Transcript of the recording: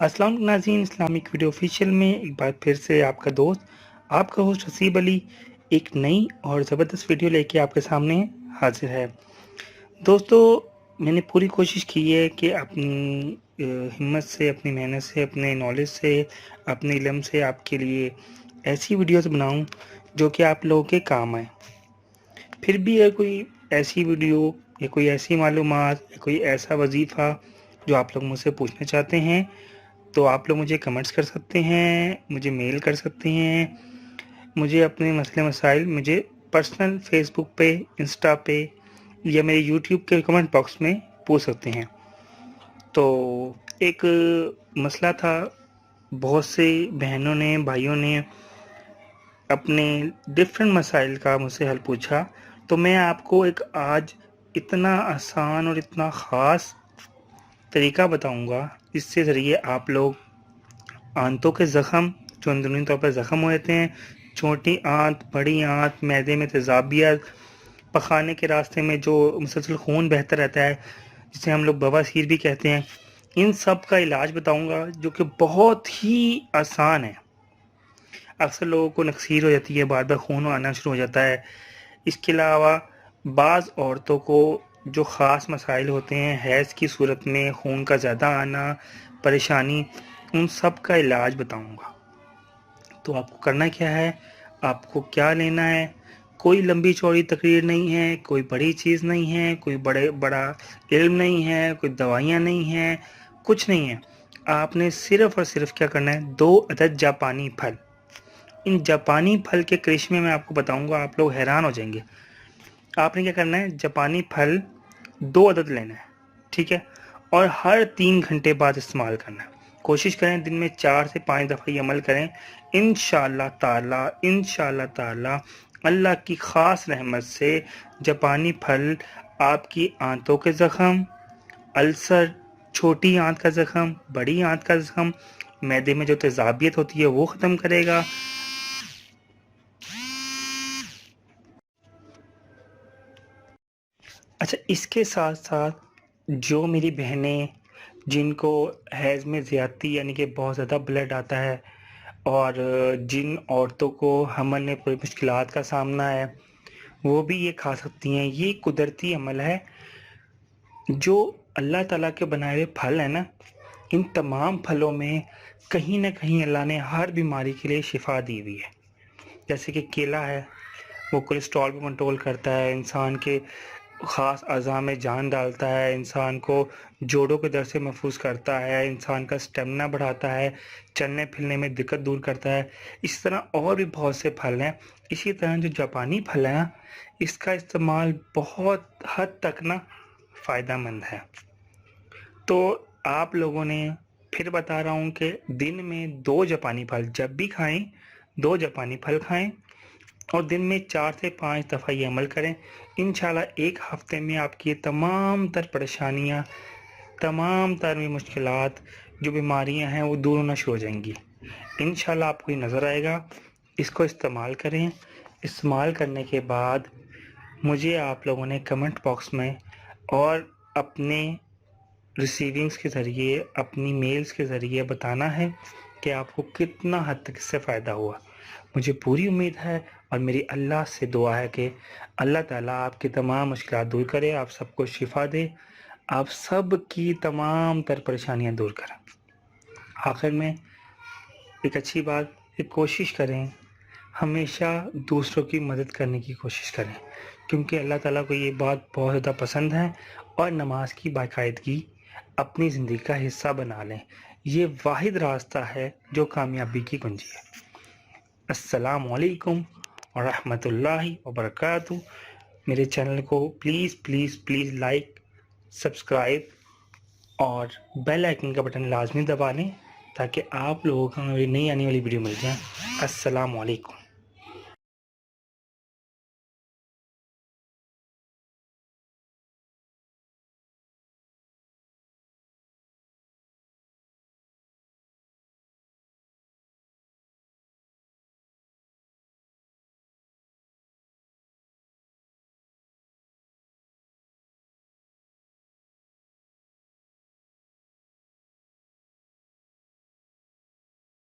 अस्सलाम वालेकुम नाज़रीन, इस्लामिक वीडियो ऑफिशियल में एक बार फिर से आपका दोस्त, आपका होस्ट हसीब अली एक नई और ज़बरदस्त वीडियो लेके आपके सामने हाजिर है। दोस्तों, मैंने पूरी कोशिश की है कि अपनी हिम्मत से, अपनी मेहनत से, अपने नॉलेज से, अपने इल्म से आपके लिए ऐसी वीडियोस बनाऊं जो कि आप लोगों के काम आए। फिर भी है कोई ऐसी वीडियो या कोई ऐसी मालूमात या कोई ऐसा वजीफ़ा जो आप लोग मुझसे पूछना चाहते हैं, तो आप लोग मुझे कमेंट्स कर सकते हैं, मुझे मेल कर सकते हैं, मुझे अपने मसले मसाइल मुझे पर्सनल फेसबुक पे, इंस्टा पे या मेरे यूट्यूब के कमेंट बॉक्स में पूछ सकते हैं। तो एक मसला था, बहुत से बहनों ने, भाइयों ने अपने डिफरेंट मसाइल का मुझसे हल पूछा, तो मैं आपको एक आज इतना आसान और इतना ख़ास तरीका बताऊंगा जिससे ज़रिए आप लोग आंतों के ज़ख़म जो अंदरूनी तौर पर ज़ख़म हो जाते हैं, छोटी आंत, बड़ी आंत, मैदे में तेज़ाबियत, पखाने के रास्ते में जो मुसलसल खून बहता रहता है जिसे हम लोग बवासीर भी कहते हैं, इन सब का इलाज बताऊंगा जो कि बहुत ही आसान है। अक्सर लोगों को नक्सीर हो जाती है, बार बार खून आना शुरू हो जाता है। इसके अलावा बाज़ औरतों को जो ख़ास मसाइल होते हैं, हैज़ की सूरत में खून का ज़्यादा आना, परेशानी, उन सब का इलाज बताऊंगा। तो आपको करना क्या है, आपको क्या लेना है, कोई लंबी चौड़ी तकरीर नहीं है, कोई बड़ी चीज़ नहीं है, कोई बड़ा इल्म नहीं है, कोई दवाइयाँ नहीं हैं, कुछ नहीं है। आपने सिर्फ़ और सिर्फ क्या करना है, 2 अदद जापानी फल। इन जापानी फल के करिश्मे में आपको बताऊंगा, आप लोग हैरान हो जाएंगे। आपने क्या करना है, जापानी फल 2 अदद लेना है, ठीक है, और हर 3 घंटे बाद इस्तेमाल करना है। कोशिश करें दिन में 4 से 5 दफ़ा ये अमल करें। इंशाअल्लाह ताला अल्लाह की ख़ास रहमत से जापानी फल आपकी आंतों के ज़ख़म, अल्सर, छोटी आंत का ज़ख़म, बड़ी आंत का ज़ख़म, मैदे में जो तेज़ाबियत होती है वो ख़त्म करेगा। अच्छा, इसके साथ साथ जो मेरी बहनें जिनको हैज़ में ज़्यादती यानी कि बहुत ज़्यादा ब्लड आता है और जिन औरतों को हमल में कोई मुश्किलात का सामना है, वो भी ये खा सकती हैं। ये कुदरती अमल है। जो अल्लाह ताला के बनाए हुए फल हैं ना, इन तमाम फलों में कहीं ना कहीं अल्लाह ने हर बीमारी के लिए शिफा दी हुई है। जैसे कि केला है, वो कोलेस्ट्रॉल को कंट्रोल करता है, इंसान के ख़ास अज़ा में जान डालता है, इंसान को जोड़ों के दर्द से महफूज करता है, इंसान का स्टेमिना बढ़ाता है, चलने फिरने में दिक्कत दूर करता है। इस तरह और भी बहुत से फल हैं। इसी तरह जो जापानी फल है ना, इसका इस्तेमाल बहुत हद तक ना फ़ायदेमंद है। तो आप लोगों ने, फिर बता रहा हूँ कि दिन में 2 जापानी फल जब भी खाएं, 2 जापानी फल खाएं और दिन में 4 से 5 दफ़ा ये अमल करें। इंशाल्लाह 1 हफ्ते में आपकी तमाम तर परेशानियाँ, तमाम तर मुश्किलात, जो बीमारियां हैं वो दूर होना शुरू हो जाएंगी। इंशाल्लाह आपको ये नज़र आएगा। इसको इस्तेमाल करें। इस्तेमाल करने के बाद मुझे आप लोगों ने कमेंट बॉक्स में और अपने रिसीविंग्स के ज़रिए, अपनी मेल्स के ज़रिए बताना है कि आपको कितना हद तक इससे फ़ायदा हुआ। मुझे पूरी उम्मीद है और मेरी अल्लाह से दुआ है कि अल्लाह ताला आपकी तमाम मुश्किलात दूर करे, आप सबको शिफा दे, आप सब की तमाम तर परेशानियां दूर करें। आखिर में एक अच्छी बात, एक कोशिश करें, हमेशा दूसरों की मदद करने की कोशिश करें, क्योंकि अल्लाह ताला को ये बात बहुत ज़्यादा पसंद है। और नमाज की बाकायदगी अपनी ज़िंदगी का हिस्सा बना लें। ये वाहिद रास्ता है जो कामयाबी की कुंजी है। अस्सलामु अलैकुम व रहमतुल्लाहि व बरकातहू। मेरे चैनल को प्लीज़ लाइक, सब्सक्राइब और बेल आइकन का बटन लाजमी दबा लें ताकि आप लोगों को मेरी नई आने वाली वीडियो मिल जाए। अस्सलामु अलैकुम।